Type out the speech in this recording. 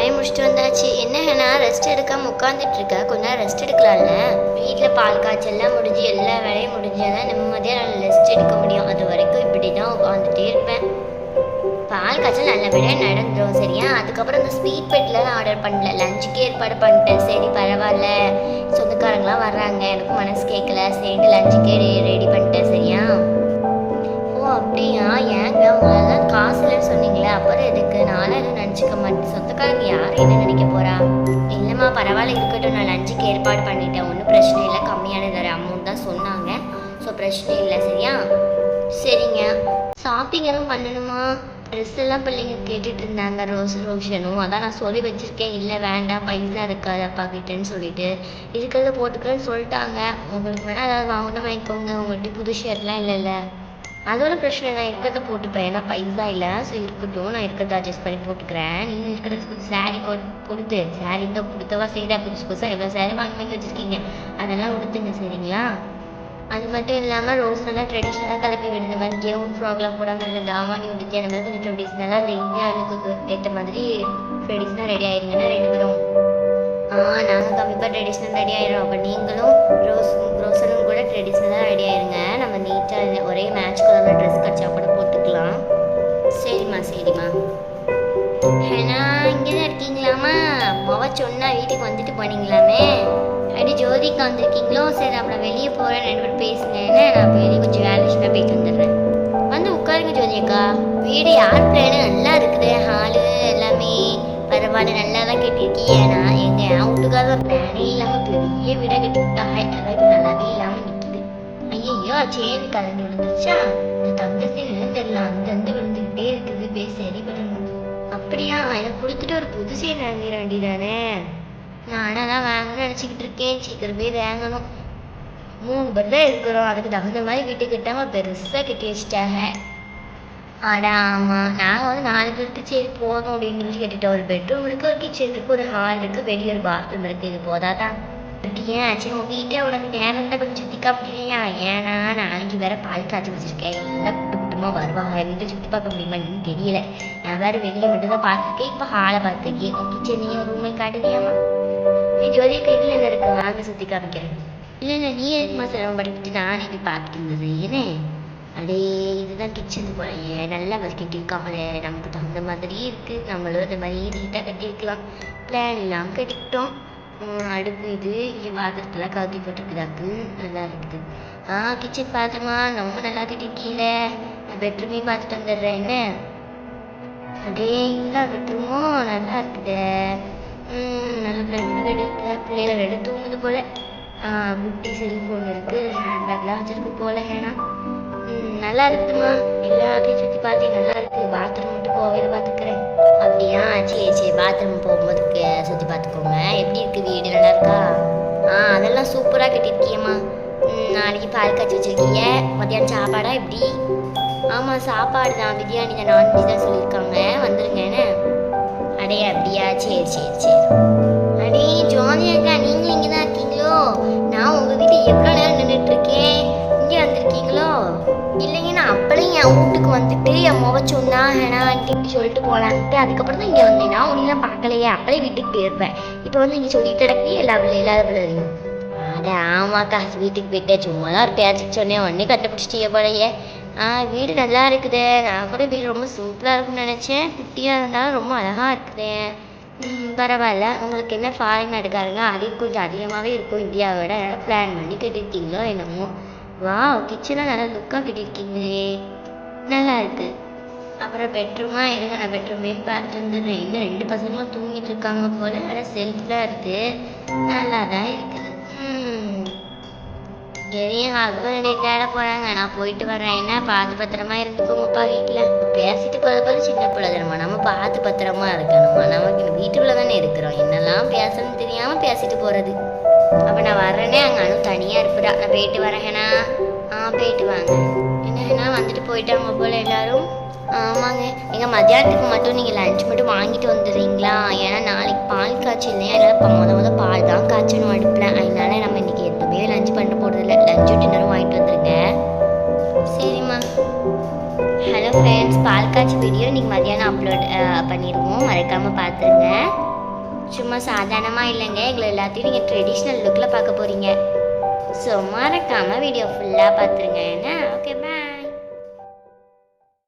வேலையை முடிச்சுட்டு வந்தாச்சு. என்ன ரெஸ்ட் எடுக்காமல் உட்காந்துட்டு இருக்க? கொஞ்ச நேரம் ரெஸ்ட் எடுக்கலாம்ல? வீட்டில் பால் காய்ச்சல்லாம் முடிஞ்சு எல்லா வேலையும் முடிஞ்சாதான் நிம்மதியாக நான் ரெஸ்ட் எடுக்க முடியும். அது வரைக்கும் இப்படி தான் உட்காந்துட்டே இருப்பேன். பால் காய்ச்சல் நல்லபடியாக நடந்துடும் சரியா. அதுக்கப்புறம் இந்த ஸ்வீட் பெட்டில் ஆர்டர் பண்ணல, லஞ்சுக்கு ஏற்பாடு பண்ணிட்டேன். சரி பரவாயில்ல, சொந்தக்காரங்களாம் வர்றாங்க, எனக்கு மனசு கேட்கல, சரிட்டு லஞ்சுக்கே ரெடி பண்ணிட்டேன் சரியா. ஓ அப்படியா? ஏங்க உங்களெல்லாம் காசு இல்லைன்னு சொன்னீங்களே, அப்புறம் எதுக்கு? நானும் எதுவும் நினச்சிக்க மாட்டேன். சொந்தக்காரங்க யார் என்ன நினைக்க போகிறா? இல்லைம்மா பரவாயில்ல இருக்கட்டும், நான் லஞ்சுக்கு ஏற்பாடு பண்ணிட்டேன், ஒன்றும் பிரச்சனை இல்லை. கம்மியானது அமௌண்ட் தான் சொன்னாங்க, ஸோ பிரச்சனை இல்லை சரியா. சரிங்க. ஷாப்பிங் எதுவும் பண்ணணுமா? ட்ரெஸ் எல்லாம் பிள்ளைங்க கேட்டுட்டு இருந்தாங்க, ரோஷனும். அதான் நான் சொல்லி வச்சுருக்கேன், இல்லை வேண்டாம் பைசா இருக்காது அப்பா கிட்டேன்னு சொல்லிட்டு, இருக்கிறத போட்டுக்கிறேன்னு சொல்லிட்டாங்க. உங்களுக்கு வேணால் ஏதாவது வாங்கினா வாங்கிக்கோங்க, உங்கள்கிட்ட புது ஷர்ட்லாம் இல்லைல்ல. அதோட பிரச்சனை, நான் இருக்கிறத போட்டுப்பேன், ஏன்னா பைசா இல்லை. ஸோ இருக்கட்டும், நான் இருக்கிறத அட்ஜஸ்ட் பண்ணி போட்டுக்கிறேன். நீங்கள் இருக்கிறது சாரீ கொடுத்து சாரீ தான் கொடுத்தவா செய்தா புதுசு புதுசாக எவ்வளோ சாரீ வாங்கி வச்சுருக்கீங்க, அதெல்லாம் கொடுத்துங்க சரிங்களா. அது மட்டும் இல்லாமல் ரோஸ் நல்லா ட்ரெடிஷ்னலாக கிளப்பி விடுற மாதிரி கேவும் ஃப்ராக்லாம் போடாமல் இல்லை, தாவாணி உடுத்தி அந்த மாதிரி கொஞ்சம் ட்ரெடிஷ்னலாக அந்த இந்தியாவுக்கு ஏற்ற மாதிரி ட்ரெடிஷ்னலாக ரெடி ஆயிருங்கன்னா 2 பேரும். நாங்கள் கண்டிப்பாக ட்ரெடிஷ்னல் ரெடி ஆயிடும். அப்போ நீங்களும் ரோசனும் கூட ட்ரெடிஷ்னலாக ரெடி ஆயிருங்க. நம்ம நீட்டாக ஒரே மேட்ச் கலரில் ட்ரெஸ் கட்சா கூட போட்டுக்கலாம். சரிம்மா சரிம்மா. ஏன்னா இங்கே தான் இருக்கீங்களாம்மா? அம்மாவா சொன்னால் வீட்டுக்கு வந்துட்டு போனீங்களாமே. அப்படி ஜோதிக்கா வந்திருக்கீங்களோ? சரி அப்புறம் வெளியே போகிறேன், 2 பேரும் பேசுங்க. என்ன நான் வெளியே கொஞ்சம் வேலை விஷயமா போயிட்டு வந்துடுறேன். வந்து உட்காருங்க ஜோதிக்கா. வீடு யார் பிளானு? நல்லா இருக்குது, ஹாலு எல்லாமே பரவாயில்ல, நல்லா தான் கட்டியிருக்கீங்க. நான் என் வீட்டுக்காக பிளானே இல்லாமல் பெரிய வீடாக கட்டிவிட்டாங்க, அதாவது நல்லாவே இல்லாமல் நிற்கிது. ஐயோ சேரு கலந்து விழுந்துருச்சா? இந்த தங்கத்தை நிலந்தரலாம், அந்தந்து விழுந்துக்கிட்டே இருக்குது, சரி பண்ணணும். அப்படியா? எனக்கு கொடுத்துட்டு ஒரு புது சேரு வாங்கிட வேண்டியதானே? நானும் தான் வாங்கணும்னு நினச்சிக்கிட்டு இருக்கேன், சீக்கிரமே வாங்கணும். 3 பேர் தான் இருக்கிறோம், அதுக்கு தகுந்த மாதிரி வீட்டு கட்டாமல் பெருசாக கட்டி வச்சுட்டாங்க. ஆமாம், நாங்கள் வந்து 4 பேருக்கு சரி போதும் அப்படின்னு சொல்லி கட்டிட்டோம். ஒரு பெட்ரூம் இருக்குது, ஒரு கிச்சன் இருக்குது, ஒரு ஹால் இருக்குது, வெளியே ஒரு பாத்ரூம் இருக்குது. இது போதாதான்? ஏன் சரி உங்கள் வீட்டை உனக்கு நேரம் தான் கொஞ்சம் சுற்றி காப்பியா? ஏன்னா நாளைக்கு வேற பால் காய்ச்சி வச்சுருக்கேன், எல்லாம் குடும்பமாக வருவாங்க, வீட்டை சுற்றி பார்க்க முடியுமான்னு தெரியல. நான் வேறு வெளியே மட்டும் தான் பார்த்துருக்கேன், இப்போ ஹாலை பார்த்துருக்கேன். கிச்சனையும் ரூமை காட்டுவியாமா? நீ ஜோதிய கையில் என்ன இருக்கு, வாங்க சுற்றி காமிக்கிறேன். இல்லை நீ எதுக்குமா சிரமப்பட்டுக்கிட்டு நான் இப்படி பார்த்துட்டு இருந்தது ஏன்னே? அடே இதுதான் கிச்சன் போலையே, நல்லா கட்டியிருக்காங்களே, நமக்கு தகுந்த மாதிரி இருக்குது. நம்மளும் இந்த மாதிரி நீட்டாக கட்டியிருக்கலாம், பிளான் இல்லாமல் கட்டிக்கிட்டோம். அடுப்பு இது பாத்திரத்தெல்லாம் கவுத்தி போட்டுருக்குதாக்கு, நல்லா இருக்குது. கிச்சன் பாத்திரமா ரொம்ப நல்லா கட்டியிருக்கீங்கள. நான் பெட்ரூமையும் பார்த்துட்டு வந்துடுறேன். என்ன அடே இல்லை பெட்ரூமும் நல்லா இருக்குது, நல்ல பெட்ரூம் எடுத்து பிள்ளைகள் எடுத்து தூங்குது போல. குட்டி செல்ஃபோன் இருக்குது, நல்லா வச்சிருக்கு போல. ஏன்னா நல்லா இருக்குதுமா, எல்லாத்தையும் சுற்றி பார்த்து நல்லா இருக்குது. பாத்ரூம் மட்டும் போவேல பார்த்துக்கிறேன். அப்படியா? சரி பாத்ரூம் போகும்போது சுற்றி பார்த்துக்கோங்க. எப்படி இருக்குது வீடு, நல்லா இருக்கா? அதெல்லாம் சூப்பராக கட்டியிருக்கியம்மா. நாளைக்கு பால் காய்ச்சி வச்சுருக்கீங்க, மத்தியானம் சாப்பாடா எப்படி? ஆமாம் சாப்பாடு தான், பிரியாணி தான், நான்வெஜ் தான் சொல்லியிருக்காங்க, வந்துருங்கன்னு. அடே அப்படியா? சரி. அடே ஜோதியாக்கா, நீங்களும் இங்கே தான் இருக்கீங்களோ? நான் உங்கள் வீட்டில் எவ்வளோ நேரம் நின்றுட்டுருக்கேன், இங்கே வந்திருக்கீங்களோ? இல்லைங்க, நான் அப்பளையும் என் வீட்டுக்கு வந்துட்டு என் முக சொன்னா ஆண்டி சொல்லிட்டு போகலான்ட்டு அதுக்கப்புறம் தான் இங்கே வந்தேன். நான் உன்னெல்லாம் பார்க்கலையே, அப்பளே வீட்டுக்கு போயிருப்பேன். இப்போ வந்து இங்கே சொல்லிட்டு கிடக்கி இல்லாத பிள்ளைங்க. ஆமாக்கா, வீட்டுக்கு போயிட்டேன், சும்மா தான் ஒரு பேச்சுக்கு சொன்னேன், உடனே கண்டுபிடிச்சிட்டே போலையே. வீடு நல்லா இருக்குது. நான் கூட வீடு ரொம்ப சூப்பராக இருக்குன்னு நினச்சேன், குட்டியாக இருந்தாலும் ரொம்ப அழகாக இருக்குது. பரவாயில்ல. உங்களுக்கு என்ன ஃபாரின் எடுக்காருங்க, அதுக்கு கொஞ்சம் அதிகமாகவே இருக்கும் இந்தியாவோட. பிளான் பண்ணி கட்டிருக்கீங்களோ என்னமோ. வா கிச்சனாக நல்லா லுக்காக கட்டியிருக்கீங்களே, நல்லா இருக்குது. அப்புறம் பெட்ரூமா இருங்க, நான் பெட்ரூமே பார்த்து வந்துடுறேன். இன்னும் 2 பசங்களும் தூங்கிட்டு இருக்காங்க போல, ஆனால் செல்ஃபில் இருக்குது, நல்லா தான் இருக்குது. எதையும் ஹஸ்பண்ட் தேட போகிறாங்க, நான் போயிட்டு வரேன். என்ன பார்த்து பத்திரமா இருந்துக்கோங்கப்பா. வீட்டில் பேசிட்டு போகிறப்ப சின்ன பிள்ளை தானம்மா, நம்ம பார்த்து பத்திரமா இருக்கணும்மா. நமக்கு வீட்டுக்குள்ளே தானே இருக்கிறோம், என்னெல்லாம் பேசணும்னு தெரியாமல் பேசிட்டு போகிறது. அப்போ நான் வர்றேனே, அங்கே அனு தனியாக இருப்பதா. நான் போயிட்டு வரேங்கண்ணா. போயிட்டு வாங்க. என்னன்னா வந்துட்டு போயிட்டாங்க போல் எல்லாரும். ஆமாங்க, எங்கள் மத்தியானத்துக்கு மட்டும் நீங்கள் லஞ்ச் மட்டும் வாங்கிட்டு வந்துடுறீங்களா? ஏன்னா நாளைக்கு பால் காய்ச்சி இல்லையா, அதனால் முத பால் தான் காய்ச்சணும் அடுப்பில். அதனால நம்ம இன்றைக்கி எதுவுமே லஞ்ச் பண்ண போகிறதில்ல, லஞ்சும் டின்னரும் வாங்கிட்டு வந்துருங்க. சரிம்மா. ஹலோ ஃப்ரெண்ட்ஸ், பால் காய்ச்சி வீடியோ இன்றைக்கி மத்தியானம் அப்லோட் பண்ணிடுவோம், மறக்காமல் பார்த்துருங்க. சும்மா சாதாரணமாக இல்லைங்க, எங்களை எல்லாத்தையும் நீங்கள் ட்ரெடிஷ்னல் லுக்கில் பார்க்க போகிறீங்க. ஸோ மறக்காமல் வீடியோ ஃபுல்லாக பார்த்துருங்க என்ன. Okay bye.